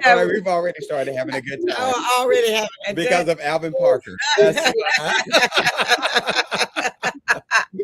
All right, we've already started having a good time. Oh, already having a good Because of Alvin Parker. That's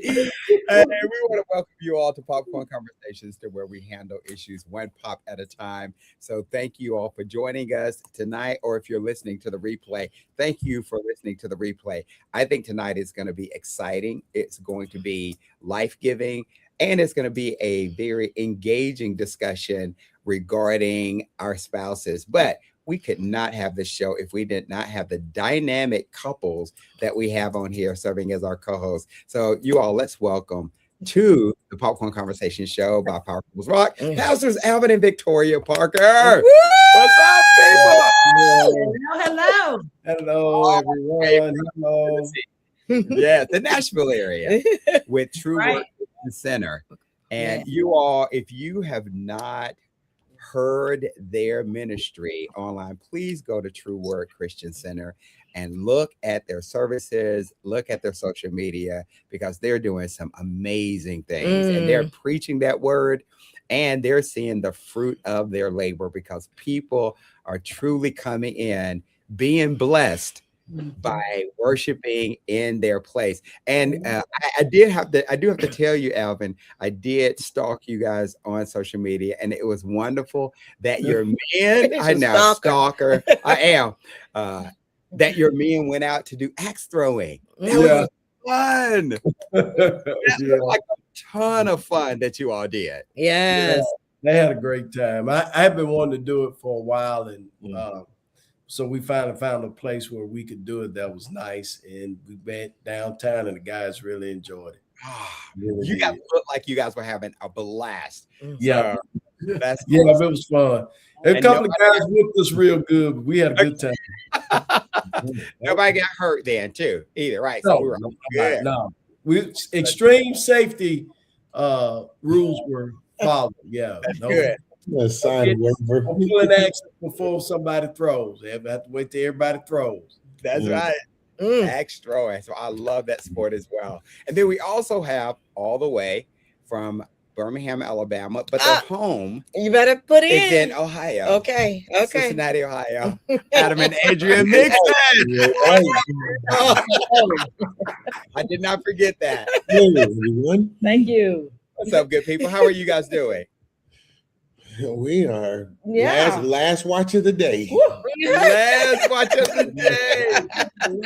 Hey, we want to welcome you all to Popcorn Conversations, to where we handle issues one pop at a time. So thank you all for joining us tonight, or if you're listening to the replay, thank you for listening to the replay. I think tonight is going to be exciting. It's going to be life-giving, and it's going to be a very engaging discussion regarding our spouses. But we could not have this show if we did not have the dynamic couples that we have on here serving as our co-hosts. So you all, let's welcome to the Popcorn Conversation Show by Power Couples Rock, Pastors Alvin and Victoria Parker. What's up, people? Hello. Hello, everyone. Hello. Yeah, the Nashville area with True Work Christian Center. And you all, if you have not heard their ministry online, please go to True Word Christian Center and look at their services, look at their social media, because they're doing some amazing things and they're preaching that word, and they're seeing the fruit of their labor, because people are truly coming in, being blessed by worshiping in their place. And I do have to tell you, Alvin, I did stalk you guys on social media, and it was wonderful that your men, I know, stalker, I am, that your men went out to do axe throwing. That was fun. That was like a ton of fun that you all did. Yes. They had a great time. I've been wanting to do it for a while, and so we finally found a place where we could do it that was nice, and we went downtown, and the guys really enjoyed it. You guys looked like you guys were having a blast. Yeah, that's it was fun. And a couple of guys whipped us real good, but we had a good time. Nobody got hurt then, too, either, right? No, So we were good. no. Extreme safety rules were followed. Yeah, That's good. Pulling action before somebody throws. They have to wait till everybody throws. That's right. Axe throwing. So I love that sport as well. And then we also have all the way from Birmingham, Alabama, but their home You better put is in. in Ohio. Okay. Cincinnati, Ohio. Adam and Adrian Mixon. I did not forget that. Hello, everyone. Thank you. What's up, good people? How are you guys doing? We are last watch of the day. Last watch of the day.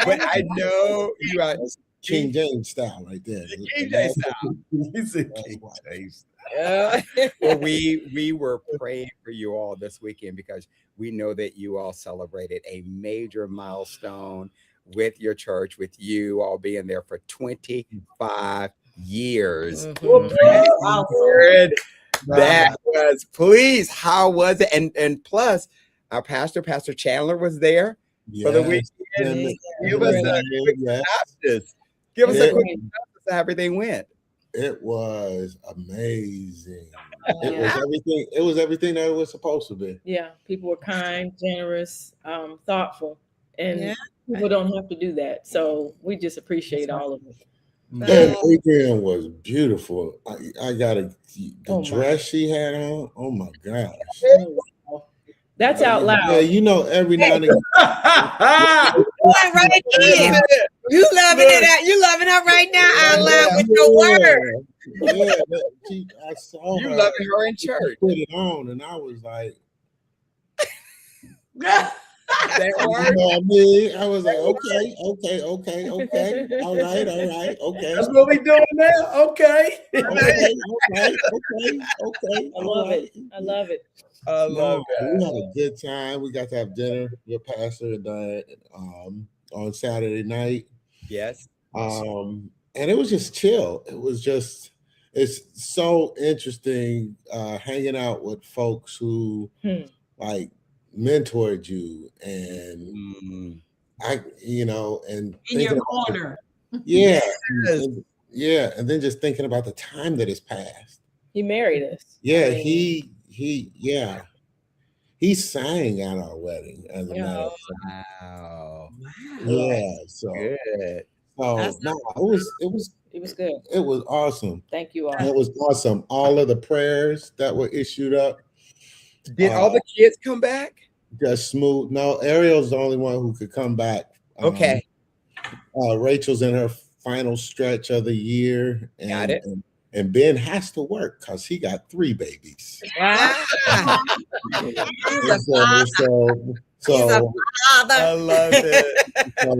But I know you are King James style right there. King James style. He's a King James. Well, we were praying for you all this weekend, because we know that you all celebrated a major milestone with your church, with you all being there for 25 years. That was, please, how was it? And plus, our Pastor Chandler was there for the weekend. Give us a quick synopsis. Give us a quick synopsis of how everything went. It was amazing. It was everything that it was supposed to be. Yeah, people were kind, generous, thoughtful, and people don't have to do that. So we just appreciate all of it. And Adrian was beautiful. I got the dress she had on. Oh my gosh. That's out loud. Yeah, you know, every now and then. Right in. You loving it out. You loving her right now out loud with your word. Yeah, I saw You her. loving her in church. Put it on, and I was like, That you word. know what I mean? I was like, okay. All right, okay. That's what we doing now. Okay. Okay. I love it. I love it. I love We it. had a good time. We got to have dinner with Pastor and Diane, on Saturday night. Yes. And it was just chill. It's so interesting hanging out with folks who like mentored you, and and In your corner. Yeah. And then just thinking about the time that has passed. He married us. Yeah, he sang at our wedding, as a matter of fact. Wow. Yeah, so Good. it was good. It was awesome. Thank you all. It was awesome. All of the prayers that were issued up. Did all the kids come back? just smooth. No, Ariel's the only one who could come back. Okay. Rachel's in her final stretch of the year, Got it. and Ben has to work because he got 3 babies. So I love it. So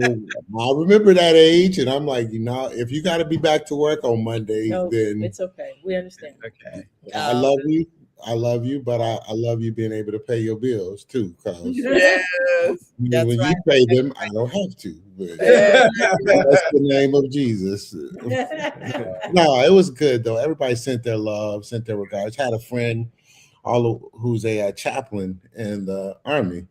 I remember that age, and I'm like, if you got to be back to work on Monday, No, then it's okay. We understand. Okay. I love you, but I love you being able to pay your bills too. Because Yes. That's when right. you pay them, I don't have to. But that's the name of Jesus. No, it was good though. Everybody sent their love, sent their regards. Had a friend, who's a chaplain in the Army,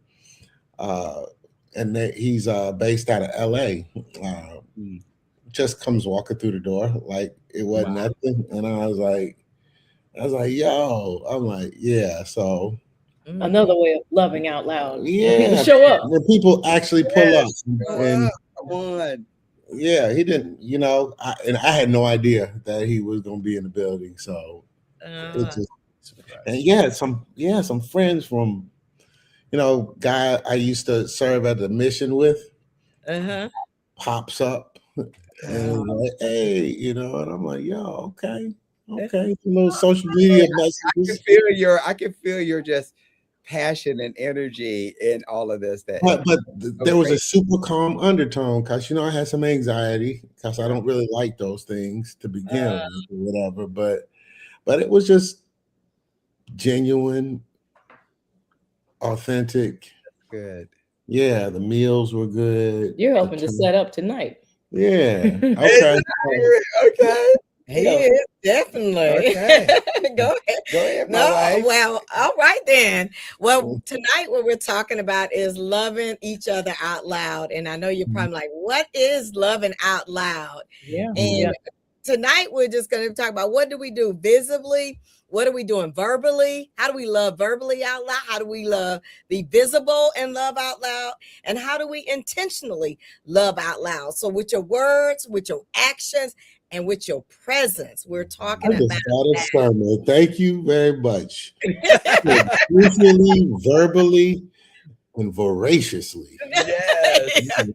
and he's based out of LA. Just comes walking through the door like it wasn't nothing, and I was like, yo, I'm like, yeah. So Another way of loving out loud. yeah, People show up. when people actually pull up, and Come on. yeah, he didn't. And I had no idea that he was going to be in the building. So it's just, and some friends from, guy I used to serve at the mission with, pops up and like, hey, and I'm like, yo, okay, some little social media messages. I can feel your just passion and energy in all of this. But there was a super calm undertone because I had some anxiety because I don't really like those things to begin with or whatever. But it was just genuine, authentic. Good. Yeah, the meals were good. You're helping to set up tonight. Yeah. Okay. Okay. He is definitely. Okay. Go ahead. Go ahead, my wife. Well, all right then. Well, tonight what we're talking about is loving each other out loud. And I know you're probably like, what is loving out loud? Yeah. And tonight we're just going to talk about what do we do visibly? What are we doing verbally? How do we love verbally out loud? How do we be visible and love out loud? And how do we intentionally love out loud? So with your words, with your actions, and with your presence, we're talking about that. Thank you very much. Usually, verbally, and voraciously. Yes.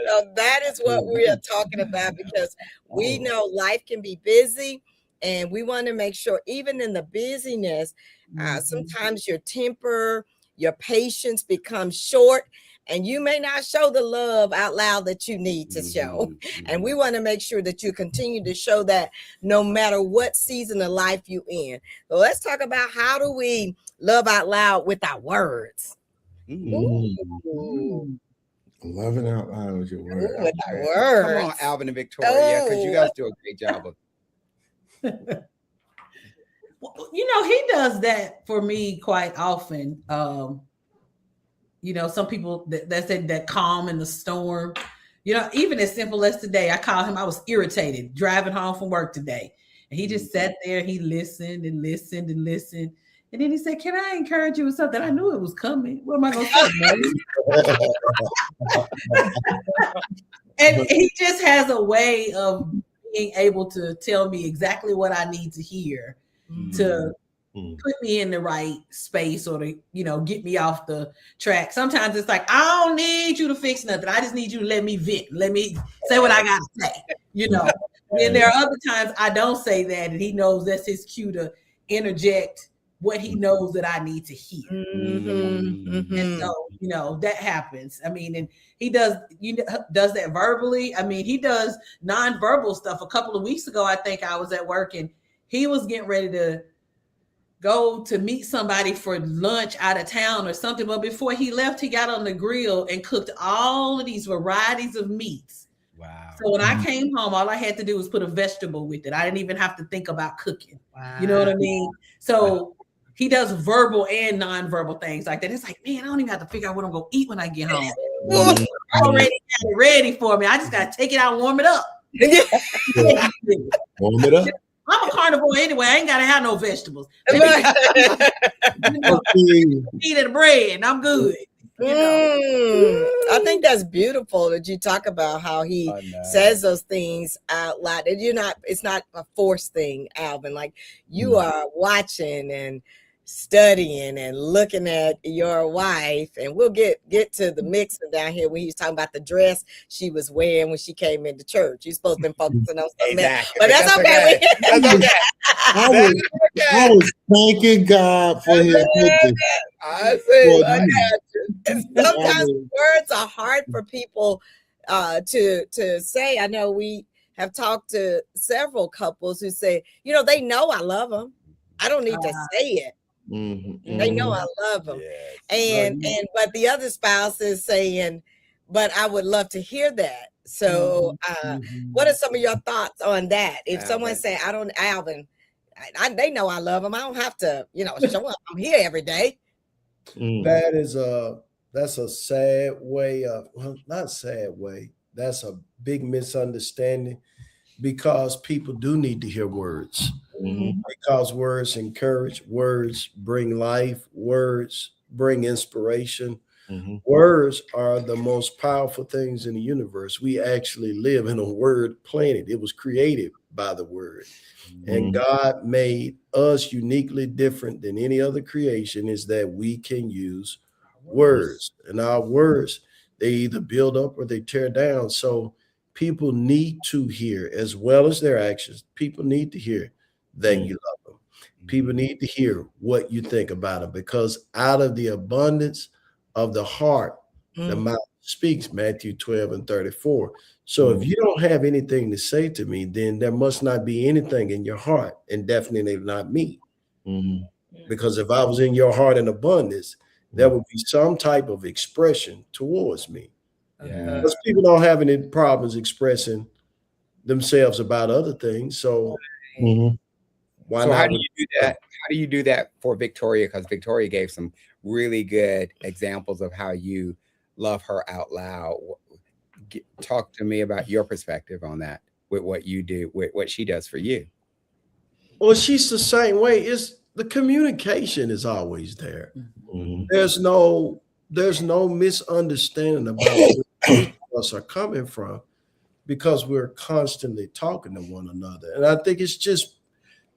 So that is what we are talking about because we know life can be busy. And we want to make sure, even in the busyness, sometimes your temper, your patience becomes short, and you may not show the love out loud that you need to show. And we want to make sure that you continue to show that no matter what season of life you're in. So let's talk about how do we love out loud with our words. Loving out loud with your words. With our words. Come on, Alvin and Victoria, because you guys do a great job of Well, he does that for me quite often. Some people that said that calm in the storm, even as simple as today, I called him, I was irritated driving home from work today. And he just sat there, he listened and listened and listened. And then he said, can I encourage you with something? I knew it was coming. What am I going to say? And he just has a way of being able to tell me exactly what I need to hear to put me in the right space or to, get me off the track. Sometimes it's like, I don't need you to fix nothing. I just need you to let me vent. Let me say what I got to say, And there are other times I don't say that, and he knows that's his cue to interject what he knows that I need to hear. And so, that happens. I mean, and he does that verbally. I mean, he does nonverbal stuff. A couple of weeks ago, I think I was at work and he was getting ready to go to meet somebody for lunch out of town or something. But before he left, he got on the grill and cooked all of these varieties of meats. Wow. So when I came home, all I had to do was put a vegetable with it. I didn't even have to think about cooking. Wow. You know what I mean? So he does verbal and nonverbal things like that. It's like, man, I don't even have to figure out what I'm going to eat when I get home. Already got it ready for me. I just got to take it out and warm it up. Warm it up. I'm a carnivore anyway. I ain't got to have no vegetables. Eat and bread and I'm good. I think that's beautiful that you talk about how he says those things out loud. And it's not a forced thing, Alvin. Like you are watching and studying and looking at your wife, and we'll get to the mixing down here when he was talking about the dress she was wearing when she came into church. You're supposed to be focusing on something else, but that's okay. That's okay. I was thanking God for his goodness. I see. And sometimes words are hard for people to say. I know we have talked to several couples who say, you know, they know I love them. I don't need to say it. They know I love them. And but the other spouse is saying, but I would love to hear that. So what are some of your thoughts on that? If someone say, Alvin, they know I love them. I don't have to, you know, show up. I'm here every day. That's a sad way of, well, not sad way. That's a big misunderstanding, because people do need to hear words. Because words encourage, words bring life, words bring inspiration. Words are the most powerful things in the universe. We actually live in a word planet. It was created by the word. And God made us uniquely different than any other creation, is that we can use words. And our words, they either build up or they tear down. So people need to hear, as well as their actions, people need to hear that you love them. People need to hear what you think about them, because out of the abundance of the heart, the mouth speaks, Matthew 12:34. So if you don't have anything to say to me, then there must not be anything in your heart, and definitely not me. Because if I was in your heart in abundance, there would be some type of expression towards me. Because people don't have any problems expressing themselves about other things. So why not? How do you do that? How do you do that for Victoria? Because Victoria gave some really good examples of how you love her out loud. Talk to me about your perspective on that, with what you do, with what she does for you. Well, she's the same way. It's the communication is always there. There's no misunderstanding about where us are coming from, because we're constantly talking to one another. And I think it's just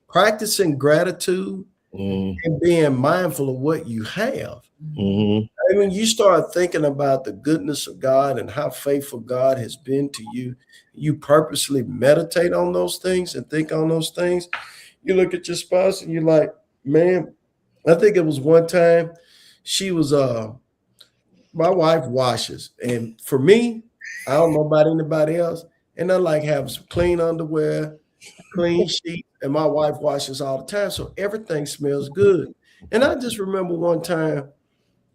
practicing gratitude and being mindful of what you have. And when you start thinking about the goodness of God and how faithful God has been to you, you purposely meditate on those things and think on those things. You look at your spouse and you're like, man, I think it was one time she was, my wife washes. And for me, I don't know about anybody else, and I like having some clean underwear, clean sheets, and my wife washes all the time, so everything smells good. And I just remember one time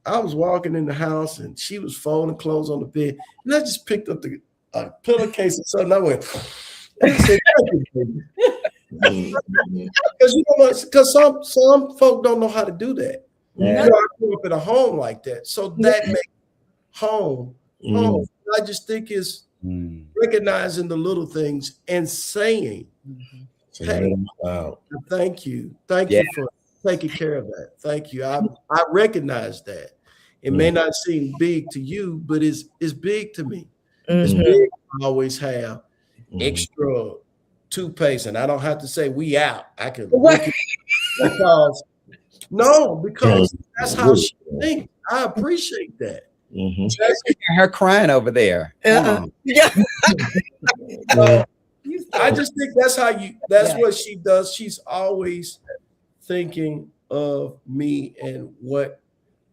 I was walking in the house and she was folding clothes on the bed, and I just picked up the pillowcase or something. I went, because some folk don't know how to do that. You know, I grew up in a home like that, so that makes home. I just think it's recognizing the little things and saying, hey, thank you for taking care of that. Thank you. I recognize that. It may not seem big to you, but it's big to me. It's big. I always have extra toothpaste, and I don't have to say we out. I can look at because that's how she thinks. I appreciate that. Her crying over there. I just think that's what she does. She's always thinking of me and what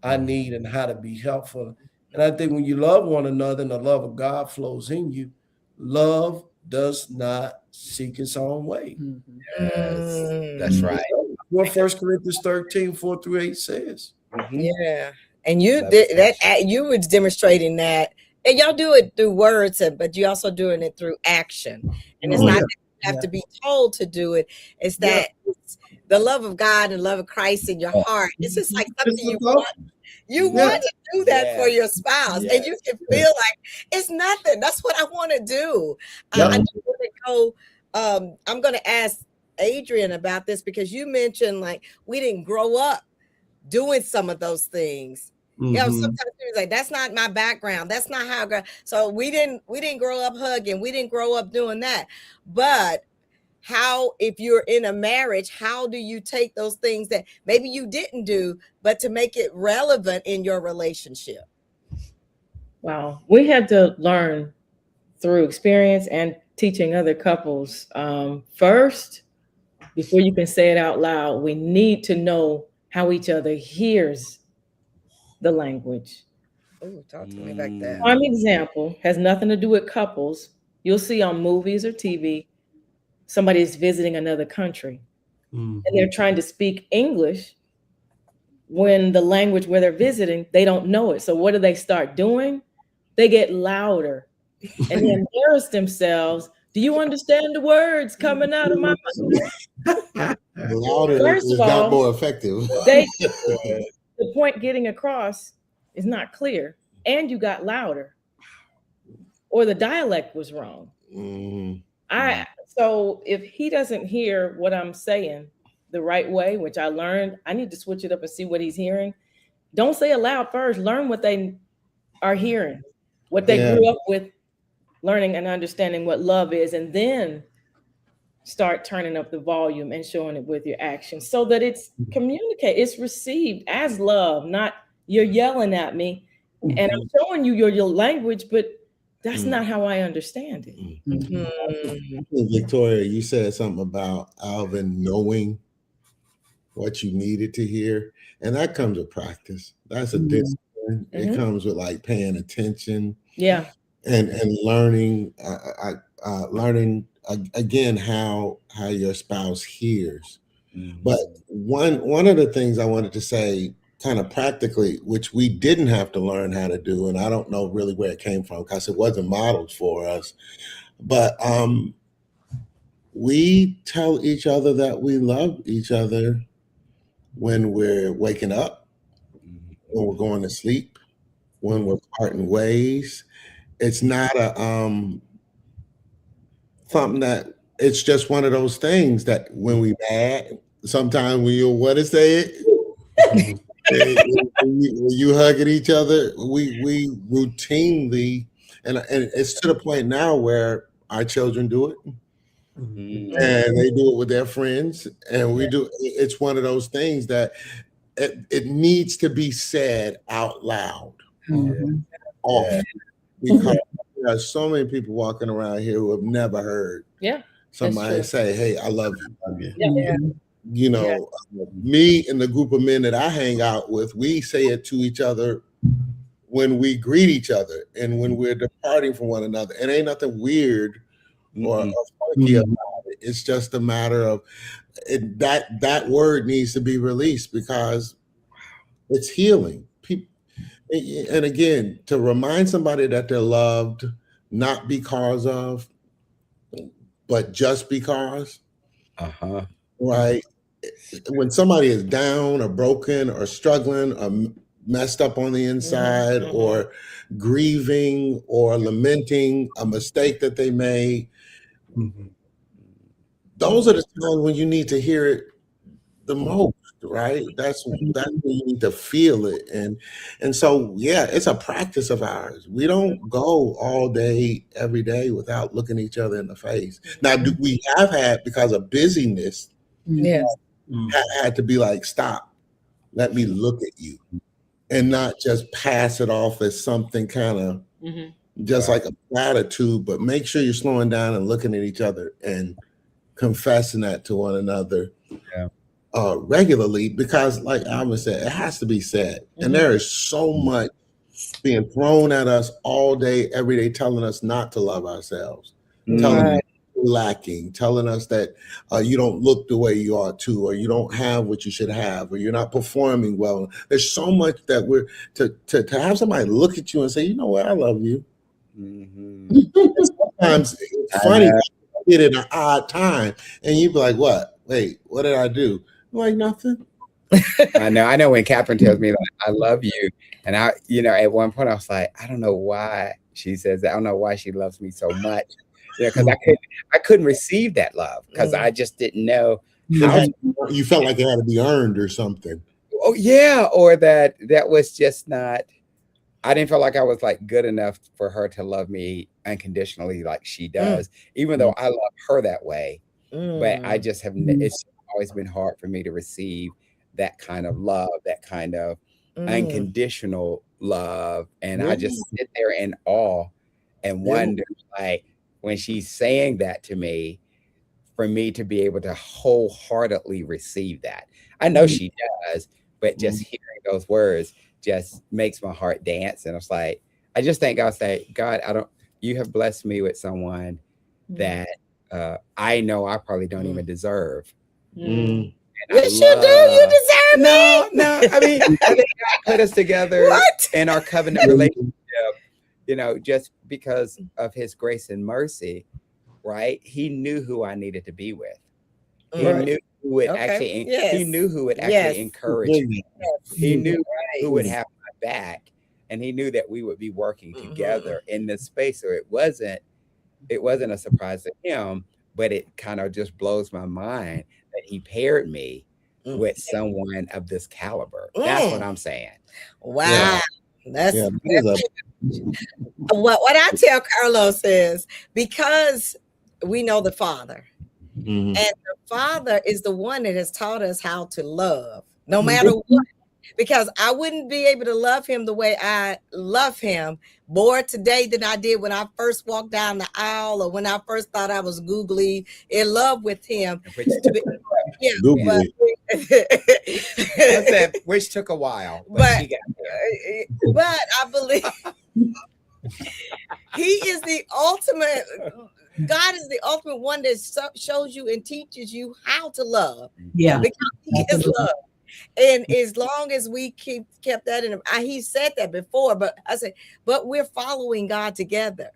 I need and how to be helpful. And I think when you love one another and the love of God flows in you, love does not seek its own way. Yes, that's right. What 1 Corinthians 13:4-8 says. Yeah. And you did that. You were demonstrating that, and y'all do it through words, but you also doing it through action. And it's not that you have to be told to do it. It's that it's the love of God and love of Christ in your heart. It's just like something you want. You want to do that for your spouse, and you can feel like it's nothing. That's what I want to do. I just want to go. I'm going to ask Adrian about this, because you mentioned like we didn't grow up doing some of those things. You know, sometimes people like, that's not my background. That's not how. So we didn't grow up hugging. We didn't grow up doing that. But how, if you're in a marriage, how do you take those things that maybe you didn't do, but to make it relevant in your relationship? Wow. We had to learn through experience and teaching other couples. First, before you can say it out loud, we need to know how each other hears the language. Oh, talk to me like that. Prime example has nothing to do with couples. You'll see on movies or TV, somebody's visiting another country and they're trying to speak English when the language where they're visiting, they don't know it. So what do they start doing? They get louder and they embarrass themselves. Do you understand the words coming out of my mouth? Louder First is of all, not more effective. The point getting across is not clear, and you got louder, or the dialect was wrong. So if he doesn't hear what I'm saying the right way, which I learned, I need to switch it up and see what he's hearing. Don't say it loud first. Learn what they are hearing, what they grew up with, learning and understanding what love is, and then start turning up the volume and showing it with your actions so that it's communicated, it's received as love, not you're yelling at me and I'm showing you your language, but that's not how I understand it. Victoria, you said something about Alvin knowing what you needed to hear, and that comes with practice. That's a discipline. It comes with like paying attention, and learning, learning again how your spouse hears. But one of the things I wanted to say, kind of practically, which we didn't have to learn how to do, and I don't know really where it came from because it wasn't modeled for us, but we tell each other that we love each other when we're waking up, when we're going to sleep, when we're parting ways. It's not a something that, it's just one of those things that when we mad, sometimes when you want to say it, when you hug at each other, we routinely, and it's to the point now where our children do it. And they do it with their friends, and we do. It's one of those things that it needs to be said out loud, often, because there are so many people walking around here who have never heard somebody say, "Hey, I love you." You know, me and the group of men that I hang out with, we say it to each other when we greet each other and when we're departing from one another. It ain't nothing weird or funky about it. It's just a matter of that word needs to be released because it's healing. People, and again, to remind somebody that they're loved, not because of, but just because. Right. When somebody is down or broken or struggling or messed up on the inside or grieving or lamenting a mistake that they made, those are the times when you need to hear it the most, right? That's when you need to feel it. And so, it's a practice of ours. We don't go all day, every day without looking each other in the face. Now, we have had, because of busyness, had to be like, stop, let me look at you, and not just pass it off as something kind of just like a platitude, but make sure you're slowing down and looking at each other and confessing that to one another regularly, because like Alvin said, it has to be said. And there is so much being thrown at us all day, every day, telling us not to love ourselves, telling us lacking, telling us that you don't look the way you ought to, or you don't have what you should have, or you're not performing well. There's so much that we're to have somebody look at you and say, you know what, I love you. Sometimes it's funny, get in an odd time, and you'd be like, what? Wait, what did I do? I'm like, nothing. I know when Catherine tells me like, I love you, and I, at one point I was like, I don't know why she says that. I don't know why she loves me so much. Because I couldn't receive that love because I just didn't know how. You felt like it had to be earned or something. Oh yeah, or that was just not. I didn't feel like I was like good enough for her to love me unconditionally like she does, even though I love her that way. but I just have. It's always been hard for me to receive that kind of love, that kind of unconditional love, and I just sit there in awe and wonder, like, when she's saying that to me, for me to be able to wholeheartedly receive that. I know she does, but just hearing those words just makes my heart dance. And it's like, I just thank God, say, God, you have blessed me with someone that I know I probably don't even deserve. And yes, you do. You deserve it. No. I mean, God put us together in our covenant relationship, just because of his grace and mercy. Right? He knew who I needed to be with. He knew who would actually. He knew who would actually encourage me. He knew who would have my back, and he knew that we would be working together in this space. So it wasn't a surprise to him, but it kind of just blows my mind that he paired me with someone of this caliber. That's what I'm saying. Wow, that's what I tell Carlos is, because we know the Father, and the Father is the one that has taught us how to love, no matter what. Because I wouldn't be able to love him the way I love him more today than I did when I first walked down the aisle, or when I first thought I was googly in love with him. Which took a while, but she got there. But I believe he is the ultimate. God is the ultimate one that shows you and teaches you how to love. Yeah, because he is love. And as long as we kept that in him, he said that before, but I said, but we're following God together.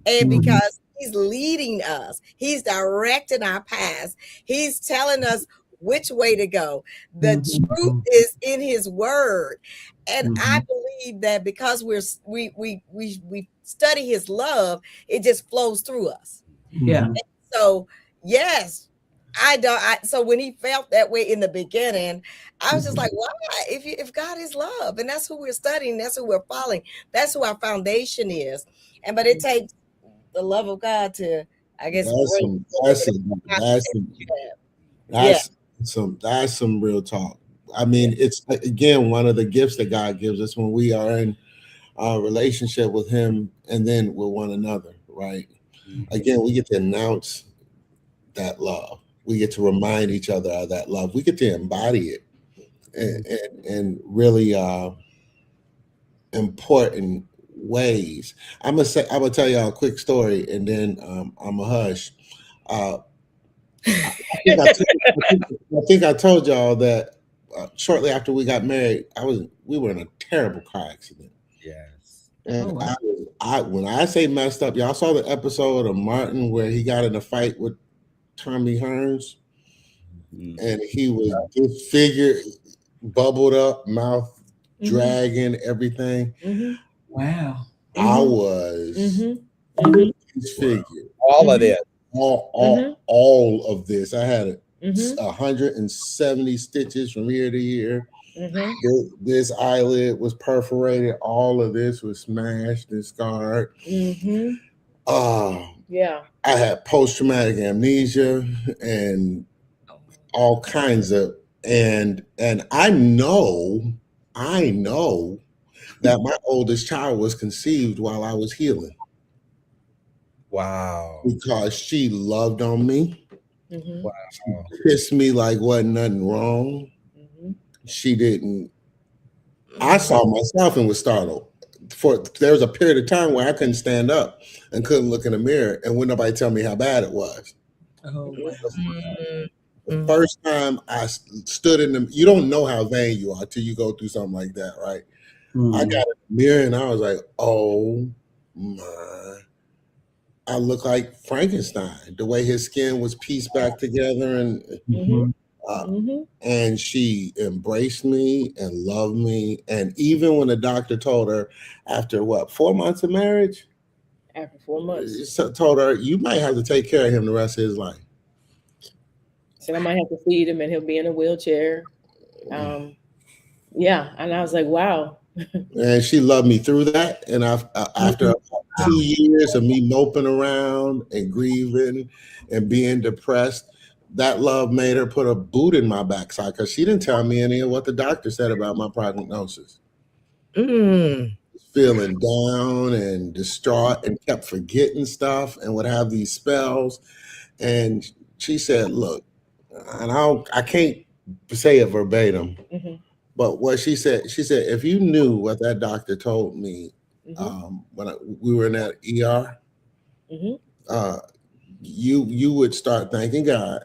And because he's leading us, he's directing our paths, he's telling us which way to go. The truth is in his word. And I believe that because we study his love, it just flows through us. Yeah. And so, yes. So when he felt that way in the beginning, I was just like, why? If God is love, and that's who we're studying, that's who we're following, that's who our foundation is. But it takes the love of God to, I guess, that's some real talk. I mean, it's again one of the gifts that God gives us when we are in a relationship with him and then with one another, right? Again, we get to announce that love. We get to remind each other of that love. We get to embody it in really important ways. I'm gonna tell y'all a quick story, and then I'm a hush. I think I told y'all that shortly after we got married, we were in a terrible car accident. Yes. And when I say messed up, y'all saw the episode of Martin where he got in a fight with Tommy Hearns, and he was disfigured, bubbled up, mouth dragging, everything. Wow. I was disfigured. All of this. All of this. I had 170 stitches from ear to ear. This eyelid was perforated. All of this was smashed and scarred. I had post-traumatic amnesia and all kinds of, and I know that my oldest child was conceived while I was healing. Wow. Because she loved on me. Wow. She kissed me like wasn't nothing wrong. She didn't. I saw myself and was startled. There was a period of time where I couldn't stand up and couldn't look in the mirror, and wouldn't nobody tell me how bad it was. The first time I stood in you don't know how vain you are till you go through something like that, right? I got in the mirror and I was like, oh my. I look like Frankenstein, the way his skin was pieced back together, and she embraced me and loved me. And even when the doctor told her after 4 months of marriage, after 4 months, told her you might have to take care of him the rest of his life. Said I might have to feed him and he'll be in a wheelchair. And I was like, wow. And she loved me through that. And after 2 years of me moping around and grieving and being depressed, that love made her put a boot in my backside because she didn't tell me any of what the doctor said about my prognosis. Feeling down and distraught and kept forgetting stuff and would have these spells. And she said, look, and I can't say it verbatim, but what she said, if you knew what that doctor told me when we were in that ER, you would start thanking God,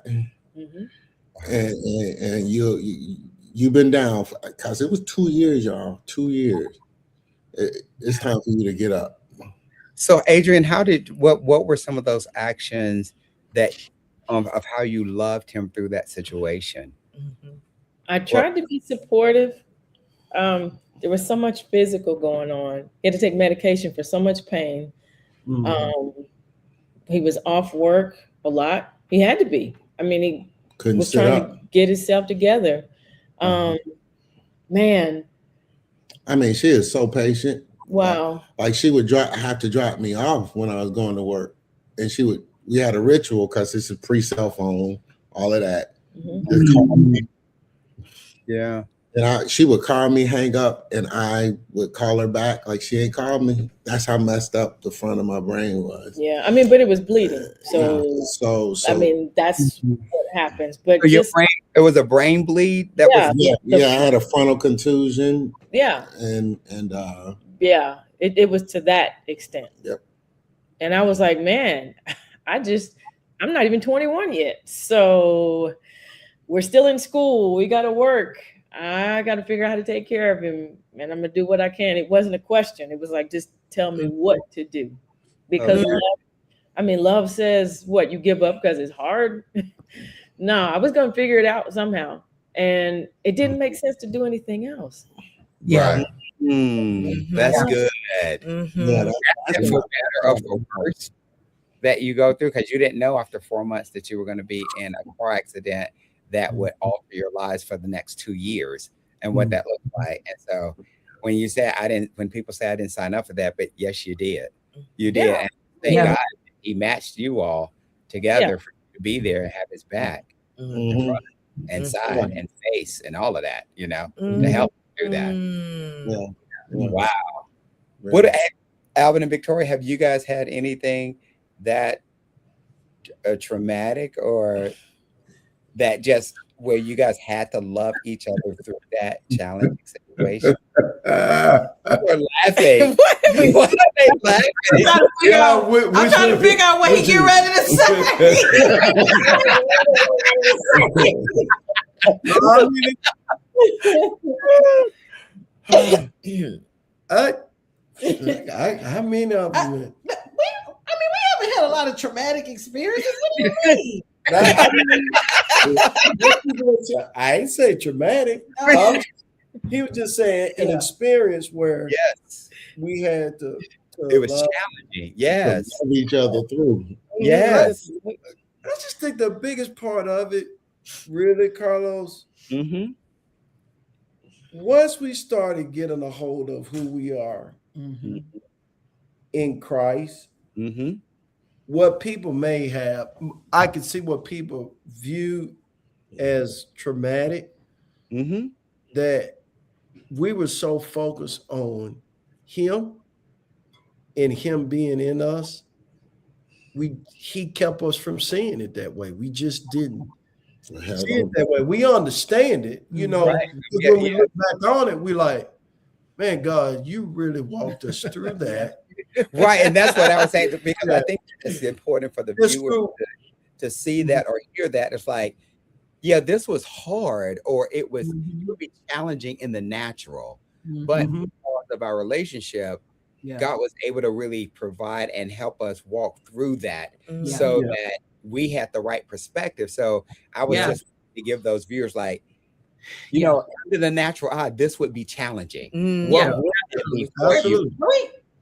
and you've been down because it was 2 years, y'all. 2 years. It's time for you to get up. So, Adrian, what were some of those actions that of how you loved him through that situation? I tried to be supportive. There was so much physical going on. He had to take medication for so much pain. He was off work a lot. He had to be. I mean, he was trying to get himself together. Man. I mean, she is so patient. Wow. Like she would have to drop me off when I was going to work. And we had a ritual because it's a pre-cell phone, all of that. Just call me. Yeah. And she would call me, hang up, and I would call her back like she ain't called me. That's how messed up the front of my brain was. Yeah, I mean, but it was bleeding. So I mean, that's what happens. But so it was a brain bleed. That was I had a frontal contusion. Yeah. And yeah, it was to that extent. Yep. And I was like, man, I'm not even 21 yet. So we're still in school. We got to work. I got to figure out how to take care of him, and I'm going to do what I can. It wasn't a question. It was like, just tell me what to do. Because love says, what, you give up because it's hard? No, I was going to figure it out somehow. And it didn't make sense to do anything else. Yeah. Right. That's good. Yeah, that's for better or for worse that you go through, because you didn't know after 4 months that you were going to be in a car accident that would alter your lives for the next 2 years and what that looked like. And so when people say I didn't sign up for that, but yes, you did. You did. And thank God he matched you all together for you to be there and have his back and side and face and all of that, to help do that. Wow. What, Alvin and Victoria, have you guys had anything that traumatic or that just where you guys had to love each other through that challenging situation? We're laughing. What are they laughing? I'm trying to figure out what he get ready to say. I mean, we haven't had a lot of traumatic experiences. What do you mean? I ain't say traumatic. He was just saying an experience where we had to it was challenging. Yes. Love each other through. Yes. I just think the biggest part of it, really, Carlos, once we started getting a hold of who we are in Christ, what people may have, I can see what people view as traumatic, that we were so focused on him and him being in us, he kept us from seeing it that way. We just didn't see it that way. We understand it, when we look back on it, we like, man, God, you really walked us through that. Right. And that's what I was saying, because I think it's important for the viewers to see that or hear that. It's like, yeah, this was hard, or it would be challenging in the natural, but because of our relationship, God was able to really provide and help us walk through that so that we had the right perspective. So I was just to give those viewers like, under the natural eye, this would be challenging.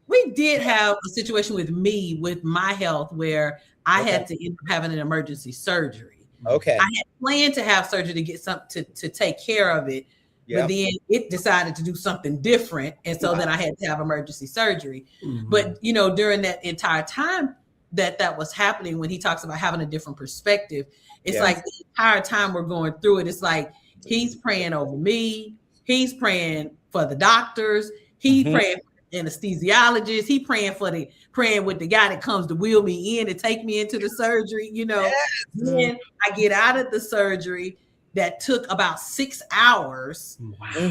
We did have a situation with me with my health where I had to end up having an emergency surgery. Okay. I had planned to have surgery to get to take care of it. But then it decided to do something different. And so then I had to have emergency surgery. But, you know, during that entire time that was happening, when he talks about having a different perspective, it's like the entire time we're going through it, it's like he's praying over me. He's praying for the doctors. He's praying for the anesthesiologist. He praying with the guy that comes to wheel me in and take me into the surgery, you know. Then I get out of the surgery. That took about 6 hours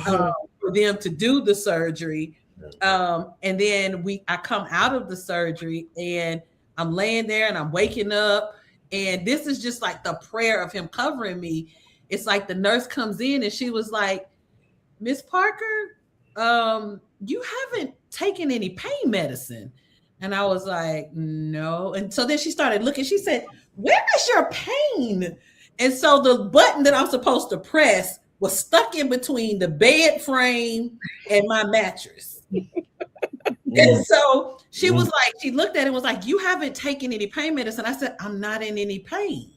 for them to do the surgery. And then I come out of the surgery and I'm laying there and I'm waking up. And this is just like the prayer of him covering me. It's like the nurse comes in and she was like, Miss Parker, you haven't taken any pain medicine. And I was like, no. And so then she started looking. She said, where is your pain? And so the button that I'm supposed to press was stuck in between the bed frame and my mattress. And so she was like, she looked at it and was like, you haven't taken any pain medicine. I said, I'm not in any pain.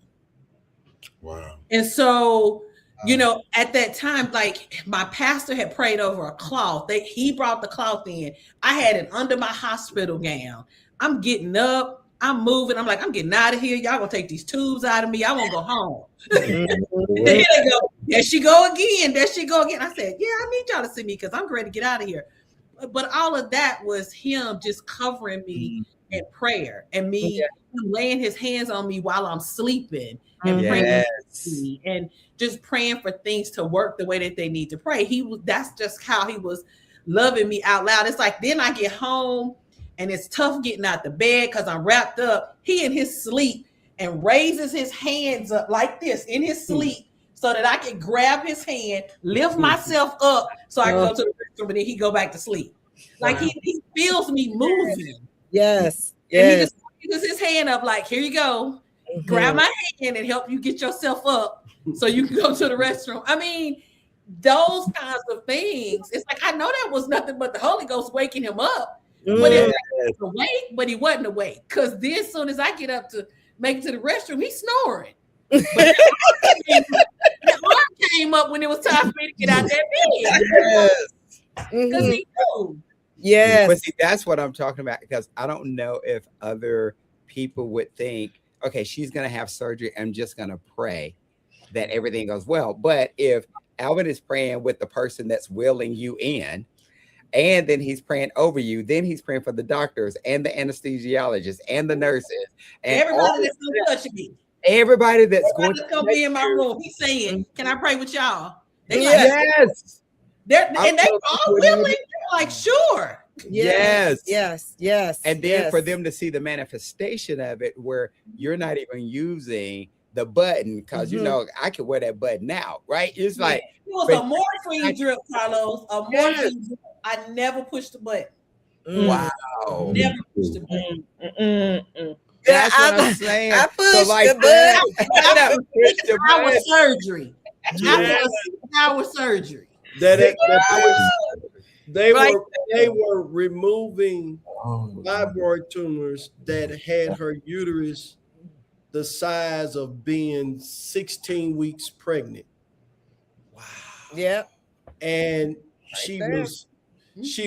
Wow. And so, you know, at that time, like my pastor had prayed over a cloth. He brought the cloth in. I had it under my hospital gown. I'm getting up. I'm moving. I'm like, I'm getting out of here. Y'all gonna take these tubes out of me. I won't go home. There they go. There she go again. There she go again. I said, yeah, I need y'all to see me because I'm ready to get out of here. But all of that was him just covering me in prayer and me laying his hands on me while I'm sleeping and praying for me and just praying for things to work the way that they need to pray. That's just how he was loving me out loud. It's like then I get home. And it's tough getting out the bed because I'm wrapped up. He in his sleep and raises his hands up like this in his sleep so that I can grab his hand, lift myself up so I can go to the restroom and then he go back to sleep. Like he feels me moving. Yes. And he just raises his hand up like, here you go. Grab my hand and help you get yourself up so you can go to the restroom. I mean, those kinds of things. It's like, I know that was nothing but the Holy Ghost waking him up. But he was awake, but he wasn't awake. Because then as soon as I get up to make it to the restroom, he's snoring. But the arm came up when it was time for me to get out that bed. Because he knew. Yes. But see, that's what I'm talking about, because I don't know if other people would think, okay, she's going to have surgery. I'm just going to pray that everything goes well. But if Alvin is praying with the person that's wheeling you in, and then he's praying over you. Then he's praying for the doctors and the anesthesiologists and the nurses and everybody that's going to touch me. Everybody that's going to be in my room. He's saying, "Can I pray with y'all?" They yes. And they all willing. They're like, "Sure." Yes. Yes. And then for them to see the manifestation of it, where you're not even using the button, because you know I can wear that button out, right? It's like it was a morphine drip, Carlos. A morphine drip. I never pushed the button. Wow. Never pushed the button. That's what I'm saying. I pushed the button. I was surgery. I was surgery. They were removing fibroid tumors that had her uterus the size of being 16 weeks pregnant. Wow. Yep. And she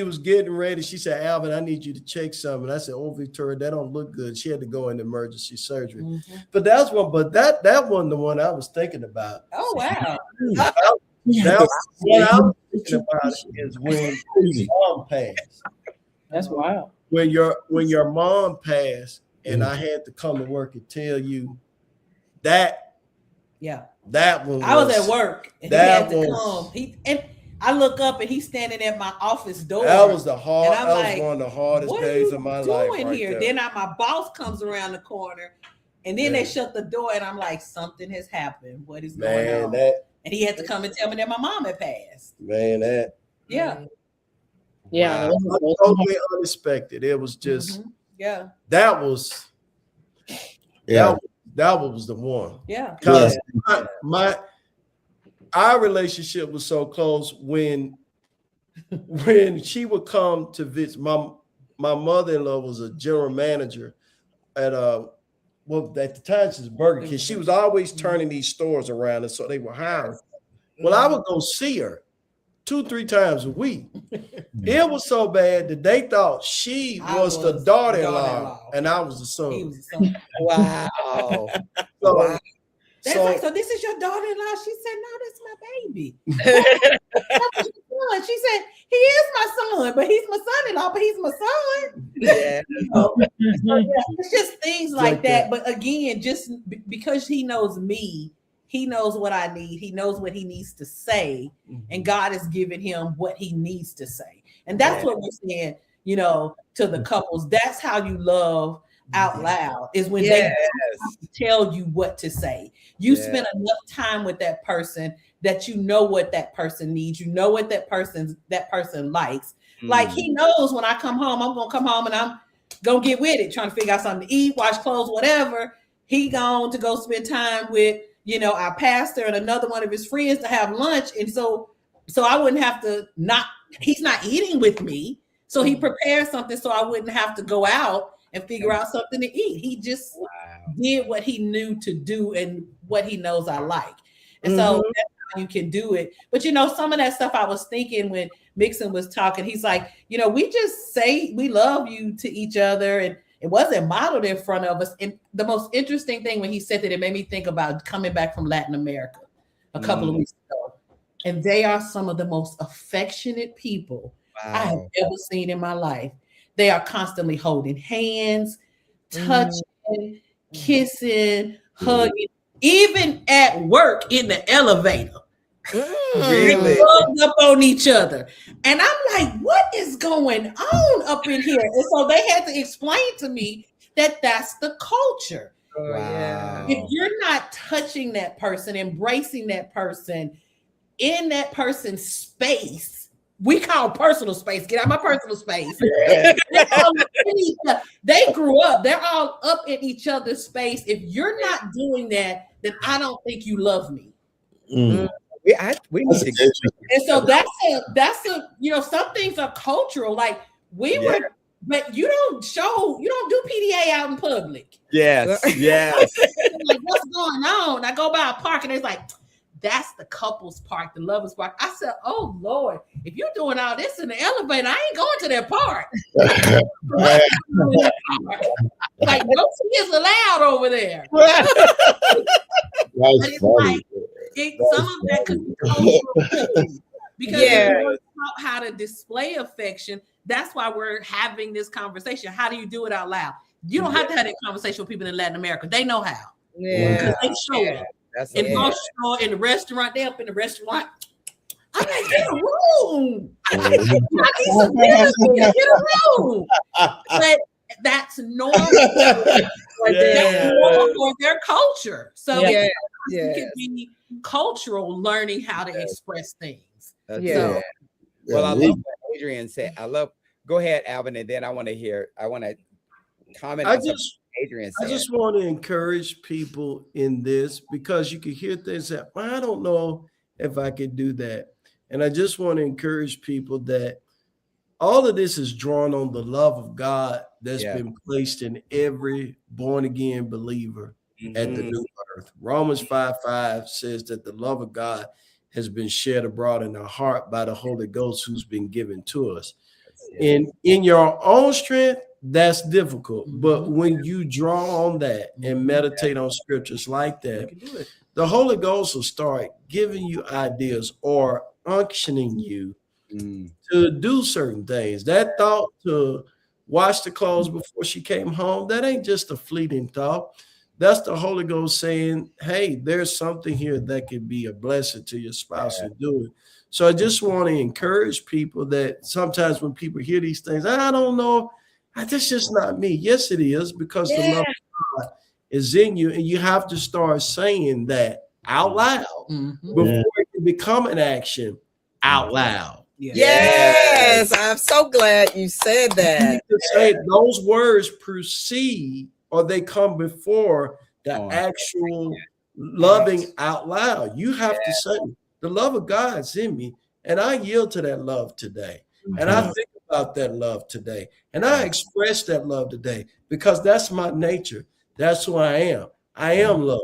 was getting ready. She said, Alvin, I need you to check something. I said, oh, Victoria, that don't look good. She had to go into emergency surgery. But that's one, but that wasn't the one I was thinking about. Oh, wow. What I was thinking about is when your mom passed. That's wild. When your mom passed, and I had to come to work and tell you that. Yeah. That one. I was at work. And that he had to come. And I look up and he's standing at my office door. That was was one of the hardest days of my life. What are you doing here? Then my boss comes around the corner, and then they shut the door, and I'm like, something has happened. What is going on? And he had to come and tell me that my mom had passed. Man, that. Yeah. Yeah. Wow. Totally unexpected. It was just. Yeah. That was. Yeah. That was the one. Yeah. Because our relationship was so close when she would come to visit. My mother-in-law was a general manager at at the time she was Burger King. She was always turning these stores around, and so they were hiring. Well, I would go see her, 2-3 times a week. It was so bad that they thought she was the daughter-in-law and I was the son. He was the son. Wow. So, Wow. That's like, so this is your daughter-in-law? She said, no, that's my baby. She said, he is my son, but he's my son-in-law, but he's my son. Yeah. So, it's just things like that. But again, just because he knows me, he knows what I need. He knows what he needs to say. And God has given him what he needs to say. And that's what we're saying, to the couples. That's how you love out loud, is when they tell you what to say. You spend enough time with that person that you know what that person needs. You know what that person likes. Like, he knows when I come home, I'm gonna come home and I'm gonna get with it, trying to figure out something to eat, wash clothes, whatever. He gone to go spend time with, our pastor and another one of his friends to have lunch. And so I wouldn't have to he's not eating with me. So he prepared something so I wouldn't have to go out and figure out something to eat. He just did what he knew to do and what he knows I like. And so that's how you can do it. But some of that stuff I was thinking when Mixon was talking, he's like, we just say we love you to each other, and it wasn't modeled in front of us. And the most interesting thing when he said that, it made me think about coming back from Latin America a couple of weeks ago. And they are some of the most affectionate people I have ever seen in my life. They are constantly holding hands, touching, kissing, hugging, even at work in the elevator. Really? Hugged up on each other. And I'm like, what is going on up in here? And so they had to explain to me that that's the culture. Wow. If you're not touching that person, embracing that person in that person's space, we call personal space. Get out of my personal space. They grew up. They're all up in each other's space. If you're not doing that, then I don't think you love me. We need to. And so that's a some things are cultural. Like were, but you don't do PDA out in public. Yes. Like, what's going on? I go by a park and it's like, that's the couples park, the lovers park. I said, oh Lord, if you're doing all this in the elevator, I ain't going to that park. Like, no kids allowed over there. That's funny. Some of that could be cultural because if you taught how to display affection, that's why we're having this conversation. How do you do it out loud? You don't have to have that conversation with people in Latin America. They know how. Because they show it. In the store, in the restaurant, they up in the restaurant. I'm like, get a room. I need some dinner. Get a room. But that's normal. That's normal for their culture. So it can be cultural, learning how to express things. Well, I love what Adrian said. Go ahead, Alvin, and then I want to comment. Adrian said. I just want to encourage people in this, because you can hear things that, well, I don't know if I could do that. And I just want to encourage people that all of this is drawn on the love of God that's been placed in every born again believer at the new birth. Romans 5:5 says that the love of God has been shed abroad in our heart by the Holy Ghost who's been given to us. And in your own strength, that's difficult. But when you draw on that and meditate on scriptures like that, the Holy Ghost will start giving you ideas or unctioning you to do certain things. That thought to wash the clothes before she came home, that ain't just a fleeting thought. That's the Holy Ghost saying, hey, there's something here that could be a blessing to your spouse and do it. So I just want to encourage people that sometimes when people hear these things, I don't know, that's just not me. Yes, it is, because the love of God is in you, and you have to start saying that out loud before it can become an action out loud. Yes, I'm so glad you said that. You can say those words proceed, or they come before the actual loving out loud. You have to say, the love of God's in me, and I yield to that love today. And I think about that love today. And I express that love today, because that's my nature. That's who I am. I am love.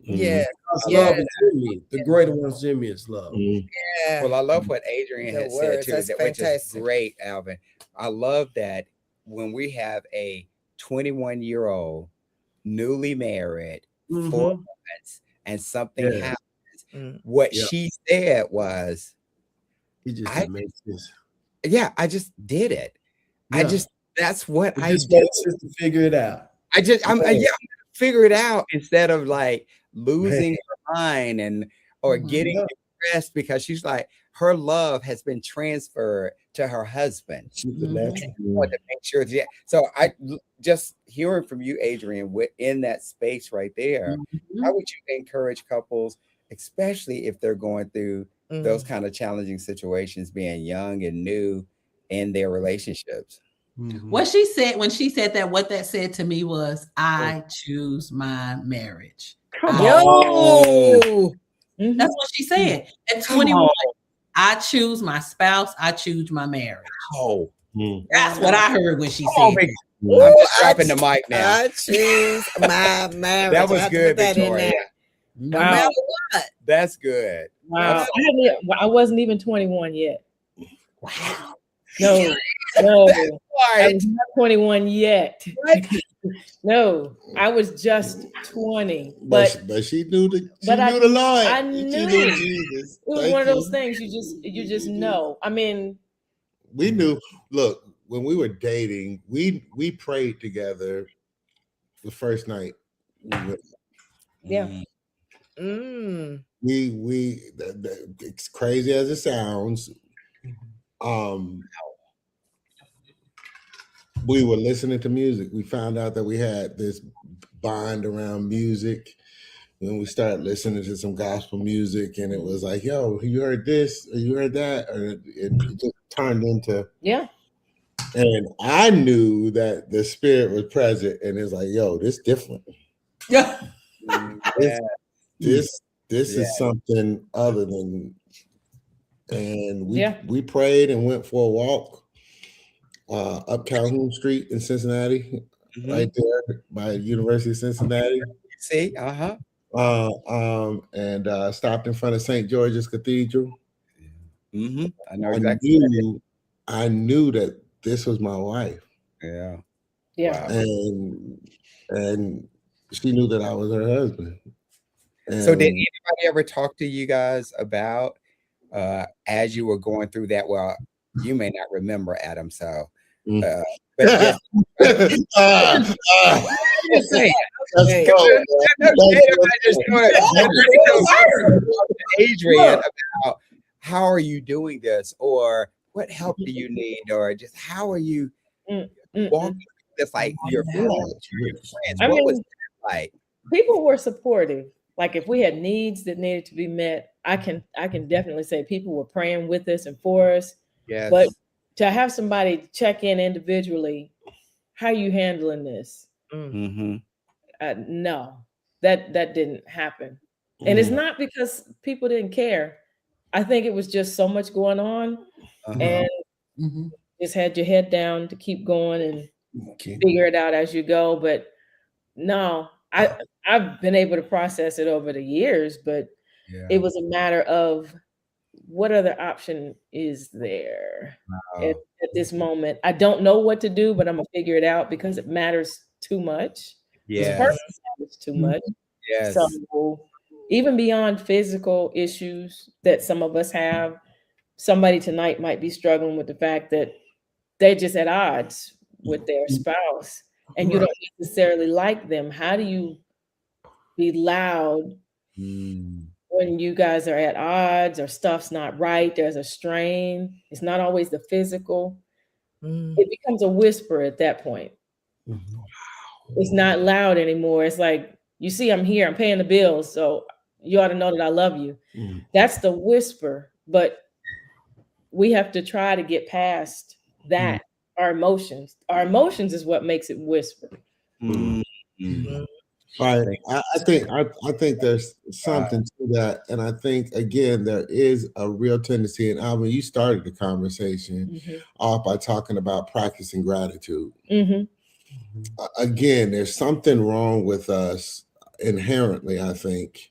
Yeah. God's love is in me. The greater one's in me is love. Yeah. Well, I love what Adrian The had said words, too, that's which is fantastic. great, Alvin. I love that when we have a 21-year-old newly married, 4 months, and something Yeah. happens. What Yeah. she said was, He just makes this. yeah, I just did it. Yeah. That's what He I just do. makes us to figure it out. I'm Yeah. gonna figure it out instead of like losing her mind or getting depressed because she's like, her love has been transferred to her husband. Supernatural. I want to make sure that, so I just hearing from you, Adrian, in that space right there, how would you encourage couples, especially if they're going through those kind of challenging situations, being young and new in their relationships? What she said when she said that, what that said to me was, I choose my marriage. Come on. That's what she said. At 21, I choose my spouse. I choose my marriage. Oh, that's what I heard when she said that. I'm just dropping the mic now. I choose my marriage. That was good, Victoria. No matter what. That's good. Wow. I wasn't even 21 yet. Wow. No. I was not 21 yet. No, I was just 20. But she knew the Lord. I knew she knew Jesus. It was one of those things you just know. I mean, we knew. Look, when we were dating, we prayed together the first night. Yeah. We it's crazy as it sounds. We were listening to music. We found out that we had this bond around music. When we started listening to some gospel music, and it was like, yo, you heard this, or you heard that, or it just turned into And I knew that the spirit was present, and it's like, yo, this different. Yeah. This is something other than. And we prayed and went for a walk up Calhoun Street in Cincinnati, right there by University of Cincinnati. See, and stopped in front of St. George's Cathedral. I know exactly. I knew that this was my wife. Yeah. Yeah. And she knew that I was her husband. And so did anybody ever talk to you guys about as you were going through that? Well, you may not remember, Adam, so but yeah. Adrian, about how are you doing this, or what help do you need, or just how are you walking this, like your friends? What was that like? People were supportive. Like if we had needs that needed to be met, I can definitely say people were praying with us and for us. Yes. But to have somebody check in individually, how are you handling this? No, that didn't happen. And it's not because people didn't care. I think it was just so much going on, and just had your head down to keep going and figure it out as you go. But no, I've been able to process it over the years, but it was a matter of what other option is there at this moment. I don't know what to do, but I'm gonna figure it out because it matters too much. Yeah, matters too much. Yes. So even beyond physical issues that some of us have, somebody tonight might be struggling with the fact that they're just at odds with their spouse, and you don't necessarily like them. How do you be loud when you guys are at odds or stuff's not right? There's a strain. It's not always the physical. It becomes a whisper at that point. It's not loud anymore. It's like, you see, I'm here, I'm paying the bills, so you ought to know that I love you. That's the whisper, but we have to try to get past that. Our emotions is what makes it whisper. Right. I think there's something to that. And I think, again, there is a real tendency, and Alvin, you started the conversation off by talking about practicing gratitude. Again, there's something wrong with us inherently, I think,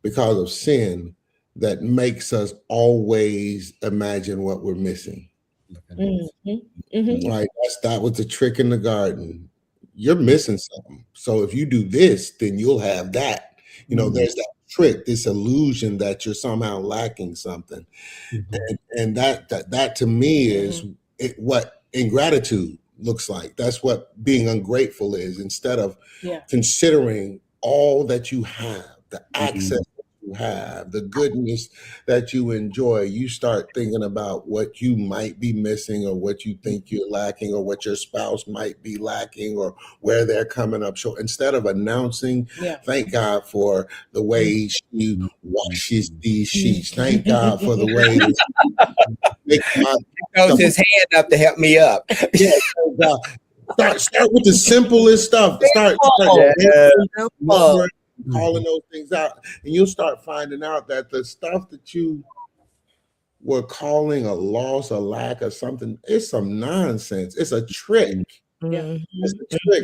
because of sin, that makes us always imagine what we're missing. Right? That was the trick in the garden. You're missing something. So if you do this, then you'll have that. There's that trick, this illusion that you're somehow lacking something. And that to me is what ingratitude looks like. That's what being ungrateful is. Instead of considering all that you have, the access that you have, the goodness that you enjoy, you start thinking about what you might be missing, or what you think you're lacking, or what your spouse might be lacking, or where they're coming up short. Instead of announcing, thank God for the way she washes these sheets. Thank God for the way he throws his hand up to help me up. Start with the simplest stuff. Start calling those things out, and you'll start finding out that the stuff that you were calling a loss, a lack, or something, it's some nonsense. It's a trick. It's a trick.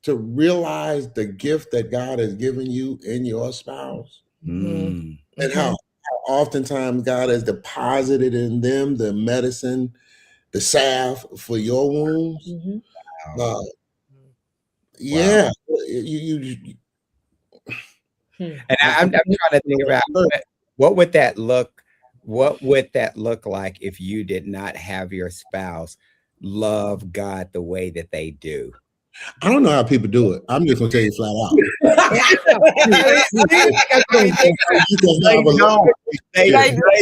To realize the gift that God has given you in your spouse, and how oftentimes God has deposited in them the medicine, the salve for your wounds. Yeah, and I'm trying to think about what would that look like if you did not have your spouse love God the way that they do. I don't know how people do it. I'm just gonna tell you flat out. They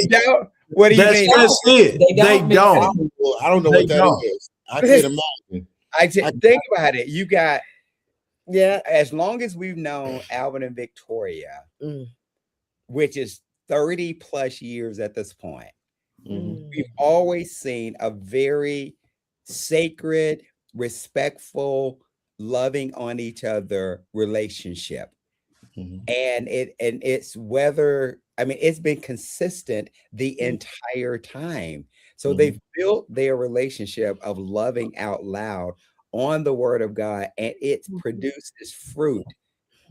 don't. What do you mean? That's it. They don't. I don't know what that is. I can't imagine. I think about it. You got as long as we've known Alvin and Victoria, which is 30 plus years at this point, we've always seen a very sacred, respectful, loving on each other relationship. And it's it's been consistent the entire time. So they've built their relationship of loving out loud on the word of God, and it's produced this fruit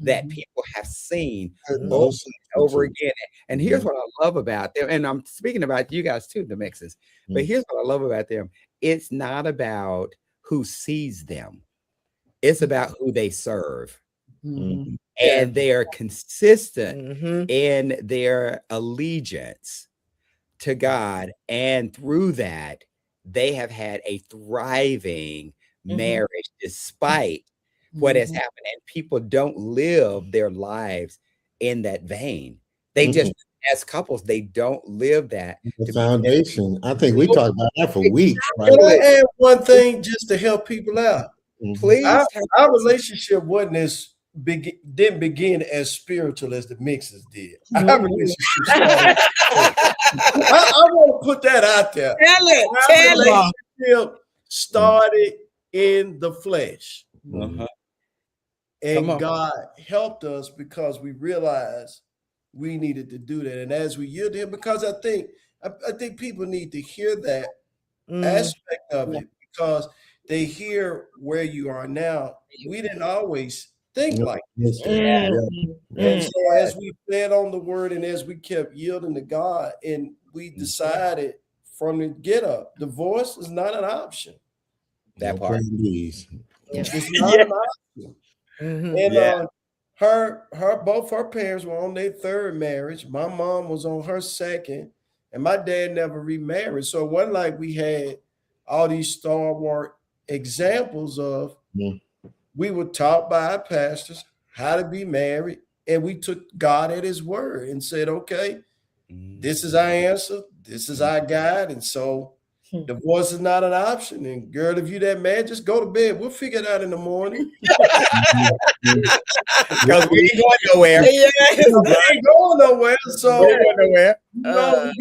that people have seen over and over again. And here's what I love about them, and I'm speaking about you guys too, the mixes, but here's what I love about them. It's not about who sees them. It's about who they serve. And they're consistent in their allegiance to God. And through that, they have had a thriving marriage despite what has happened. And people don't live their lives in that vein. They just, as couples, they don't live that. The foundation. I think we talked about that for weeks. Right? Can I add one thing just to help people out? Please. Our relationship didn't begin as spiritual as the mixes did. Our relationship started. I want to put that out there. Our relationship started in the flesh. And God helped us because we realized we needed to do that. And as we yielded to him, because I think people need to hear that aspect of it, because they hear where you are now. We didn't always think like this. And so as we fed on the word and as we kept yielding to God, and we decided from the get up, divorce is not an option. That part. It's not an option. And both her parents were on their third marriage. My mom was on her second, and my dad never remarried. So it wasn't like we had all these stalwart examples of. We were taught by our pastors how to be married, and we took God at his word and said, okay, this is our answer, this is our guide. And so divorce is not an option. And girl, if you that mad, just go to bed. We'll figure it out in the morning. Because we ain't going nowhere. We ain't going nowhere. So we ain't going nowhere.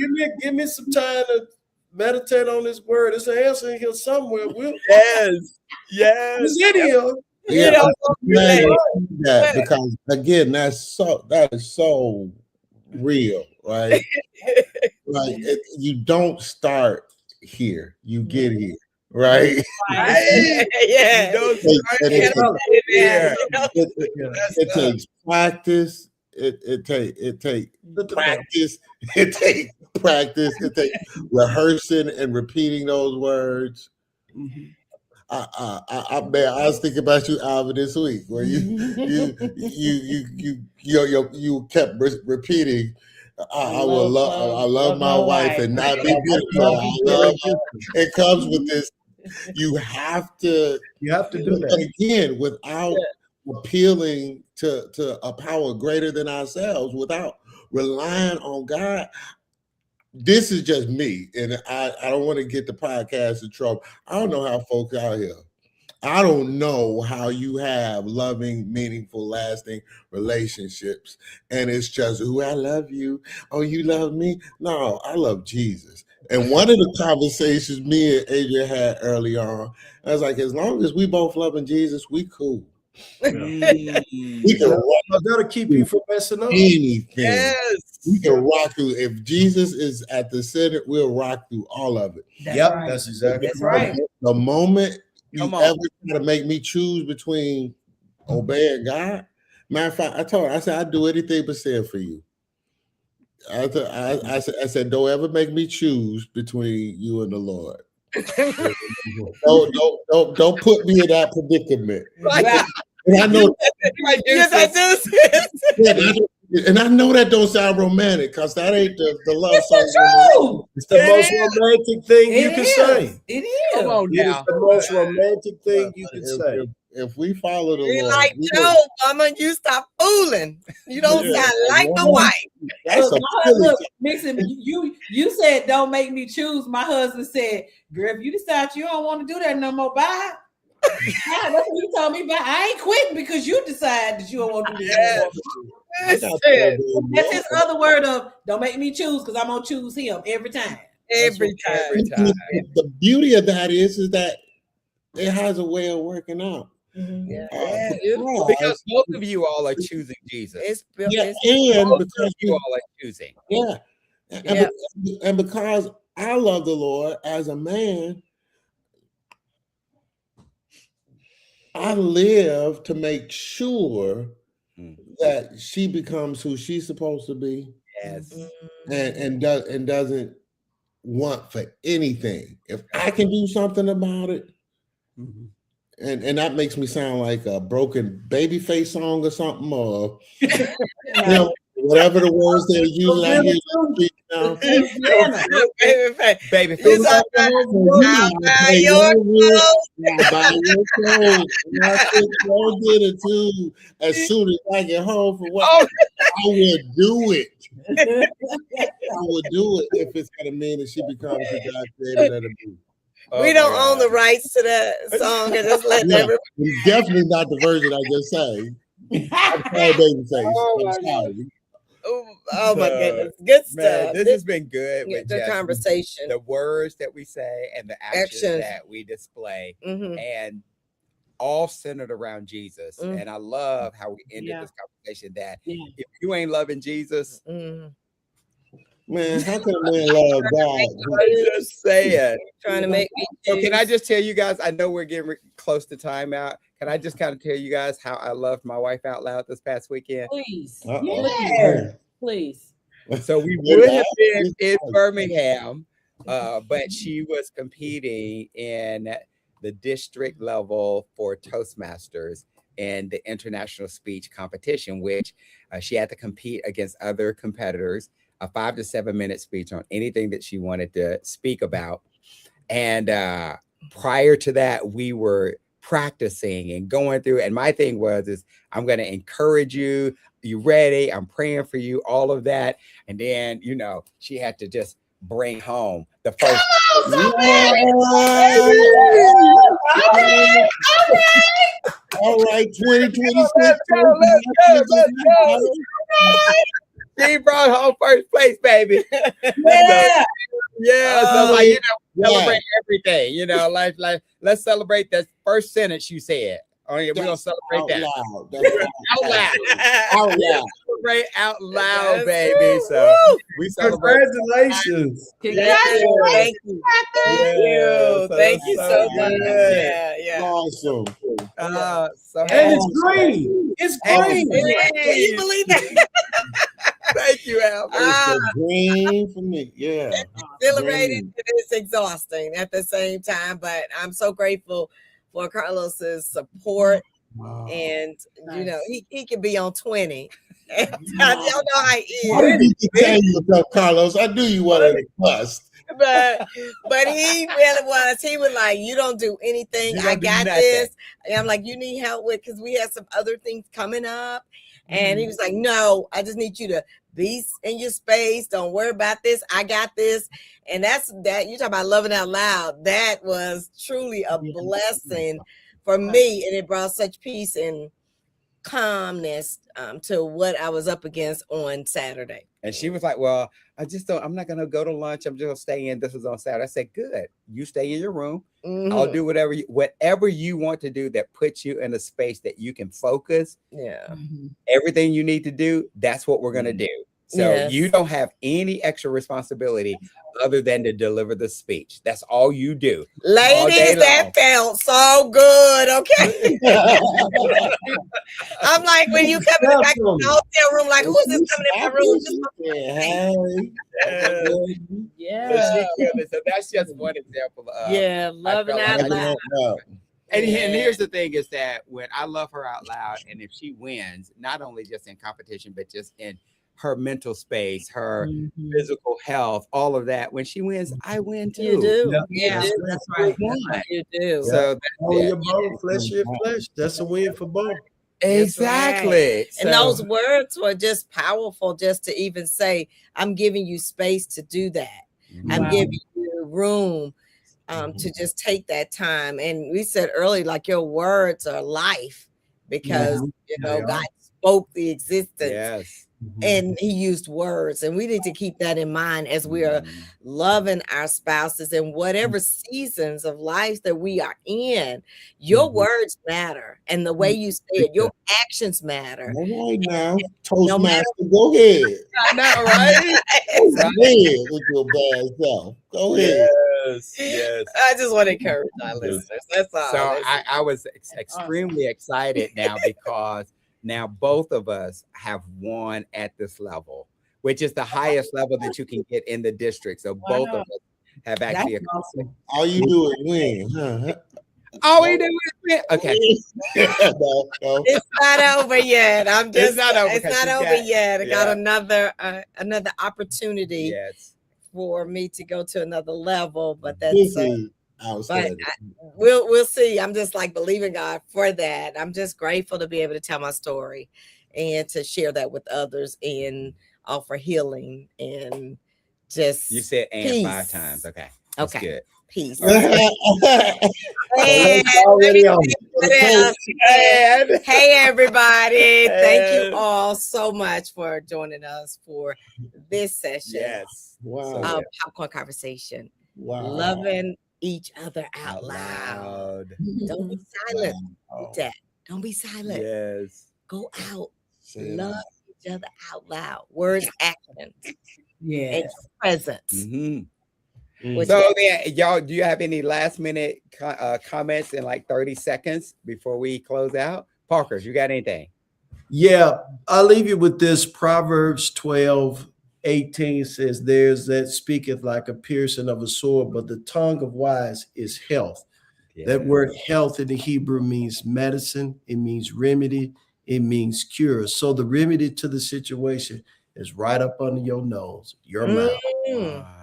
Give me some time to meditate on this word. It's an answer in here somewhere. Yes. It's in here. Because again, that is so real, right? You don't start here, you get here. right? Right? Yeah. Those It yeah. takes practice. It take practice. It takes practice. It takes rehearsing and repeating those words. Man, I was thinking about you, Alvin, this week, where you kept repeating. I love my wife and not be bitter. I love her. It comes with this. You have to do that again without appealing to a power greater than ourselves, without relying on God. This is just me, and I don't want to get the podcast in trouble. I don't know how folks out here. I don't know how you have loving, meaningful, lasting relationships, and it's just, "Ooh, I love you. Oh, you love me." No, I love Jesus. And one of the conversations me and Adrian had early on, I was like, as long as we both loving Jesus, we cool. We can rock that'll keep you from messing up. anything. Yes. We can rock through. If Jesus is at the center, we'll rock through all of it. That's exactly That's right. The moment you Come on. ever try to make me choose between obeying God, matter of fact, I told her, I said, I'd do anything but sin for you. I said, don't ever make me choose between you and the Lord. Don't put me in that predicament. Right. And I know, Yes, I do. and I know that don't sound romantic, because that ain't the love It's song. the truth. It's the most romantic thing you can say. It Come is. on It is now. the most romantic thing you can say. If we follow the Be Lord, like we Joe, mama. You stop fooling. You don't Yeah. sound like the wife. that's Look, a feeling. Mixon, you said don't make me choose. My husband said, "Girl, if you decide you don't want to do that no more, bye." Yeah, that's what he told me. But I ain't quitting because you decide that you don't want to do this. Yes. Listen, That's his other word of don't make me choose because I'm gonna choose him every time. Every time. Every time. the beauty of that is that it has a way of working out. Yeah. Because both of you all are choosing Jesus. It's built. Yeah, It's and Both because of you all are choosing. and because I love the Lord as a man, I live to make sure that she becomes who she's supposed to be, Yes. and doesn't want for anything. If I can do something about it, and that makes me sound like a broken Babyface song or something, or whatever the words they're using out here. Baby, You talking about buy your clothes. Don't get it too. As soon as I get home from work, I would do it. I would do it if it's gonna mean that she becomes who God created her to be. We don't own the rights to that song, and just let everybody. It's definitely not the version I just sang. I'm sorry, Babyface. I'm sorry. Oh my goodness, good stuff. Man, this has been good. With the just conversation, the words that we say, and the actions that we display, and all centered around Jesus. And I love how we ended this conversation. That if you ain't loving Jesus, man, how can a man love God? I'm just saying. Trying to make me. So can I just tell you guys? I know we're getting close to timeout. Can I just kind of tell you guys how I loved my wife out loud this past weekend? Please. Yeah. Please. So we would have been in Birmingham, but she was competing in the district level for Toastmasters and the international speech competition, which she had to compete against other competitors, a 5 to 7 minute speech on anything that she wanted to speak about. And prior to that, we were practicing and going through. And my thing is I'm going to encourage you. You ready? I'm praying for you, all of that. And then, she had to just bring home the first. All right, 2026. Let's go. She brought home first place, baby. So celebrate everything. Let's celebrate that first sentence you said. We're gonna celebrate that Out loud. celebrate out loud, Yes. baby. So we celebrate. Congratulations. Thank you. Yeah, Thank you so much. good. Yeah. Awesome. So And it's green. It's green. Can you believe that? Thank you, Albert. It's a dream for me. Yeah. Exhilarating. It's exhausting at the same time, but I'm so grateful for Carlos's support. Wow. And you know, he can be on 20. And y'all know how he What is. did you tell yourself, Carlos? I knew you wanted to bust. But he really was. He was like, you don't do anything. You I don't do got nothing. this. And I'm like, you need help with, because we had some other things coming up. And he was like, no, I just need you to be in your space. Don't worry about this. I got this. And that's that. You talk about loving out loud. That was truly a blessing for me. And it brought such peace and calmness to what I was up against on Saturday. And she was like, well, I'm not going to go to lunch. I'm just going to stay in. This was on Saturday. I said, good. You stay in your room. Mhm. I'll do whatever you want to do that puts you in a space that you can focus. Yeah. Everything you need to do, that's what we're going to do. So Yes. you don't have any extra responsibility other than to deliver the speech. That's all you do. Ladies, that felt so good. Okay. I'm like, when you come in the back of the hotel room, like, who's this coming in my room? Yeah. So that's just one example of Loving out loud. And here's the thing is that when I love her out loud, and if she wins, not only just in competition, but just in her mental space, her physical health, all of that, when she wins, I win too. You do. Yeah, that's right. You do. So Oh, your bone, flesh, your flesh. That's a win for both. exactly. And those words were just powerful, just to even say, I'm giving you space to do that. I'm giving you room to just take that time. And we said earlier, like, your words are life, because God spoke the existence. Yes. And he used words, and we need to keep that in mind as we are loving our spouses in whatever seasons of life that we are in. Your words matter, and the way you say it, your actions matter. All right now, Toastmaster, go ahead. I know, right? Go ahead with your bad self. Go ahead. Yes. I just want to encourage our listeners. That's all. So I was extremely excited now, because now both of us have won at this level, which is the highest level that you can get in the district. So both of us have actually Awesome. All you do is win, huh? all we do is win. Okay. No. It's not over yet. It's not over. It's not over yet. I got Yeah. another opportunity Yes. for me to go to another level, but that's This is outstanding. we'll see. I'm just like believing God for that. I'm just grateful to be able to tell my story and to share that with others and offer healing and just You said and peace. 5 times. Okay. That's Okay. good. Peace. That's already on. Hey everybody. Thank you all so much for joining us for this session Yes. Wow. of Popcorn Conversation. Wow. Loving each other out loud. Don't be silent with that. Don't be silent. Yes. Go out. Say it Love out. each other out loud. Words, actions, Yeah. and presence. Mm-hmm. Which- So then, y'all, do you have any last minute comments in like 30 seconds before we close out? Parkers, you got anything? Yeah, I'll leave you with this. Proverbs 12:18 says, there's that speaketh like a piercing of a sword, but the tongue of wise is health. That word health in the Hebrew means medicine. It means remedy. It means cure. So the remedy to the situation is right up under your nose, your mouth.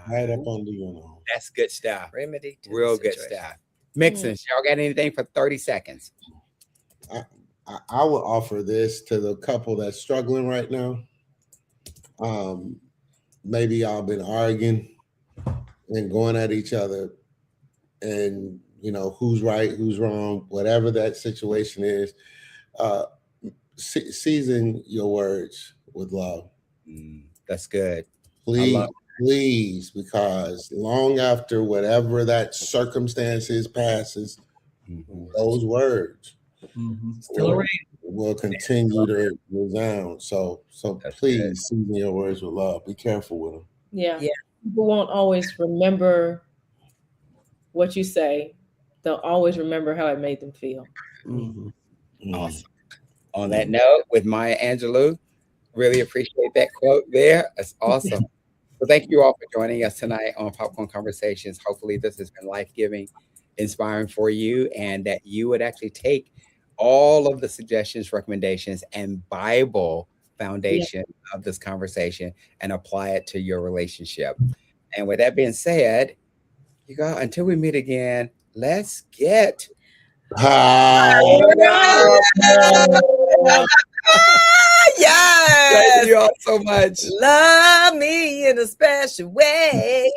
Right up under your nose. That's good stuff. Remedy. to the Real good situation. stuff. Mixins, y'all got anything for 30 seconds? I would offer this to the couple that's struggling right now. Maybe y'all been arguing and going at each other, and who's right, who's wrong, whatever that situation is. Season your words with love. That's good. Please, because long after whatever that circumstance is passes, those words still will continue to resound. So please season your words with love. Be careful with them. Yeah. People won't always remember what you say. They'll always remember how it made them feel. Awesome. On that note, with Maya Angelou, really appreciate that quote there. That's awesome. So thank you all for joining us tonight on Popcorn Conversations. Hopefully this has been life-giving, inspiring for you, and that you would actually take all of the suggestions, recommendations, and Bible foundation of this conversation and apply it to your relationship. And with that being said, you guys, until we meet again, let's get Yes. Thank you all so much. Love me in a special way.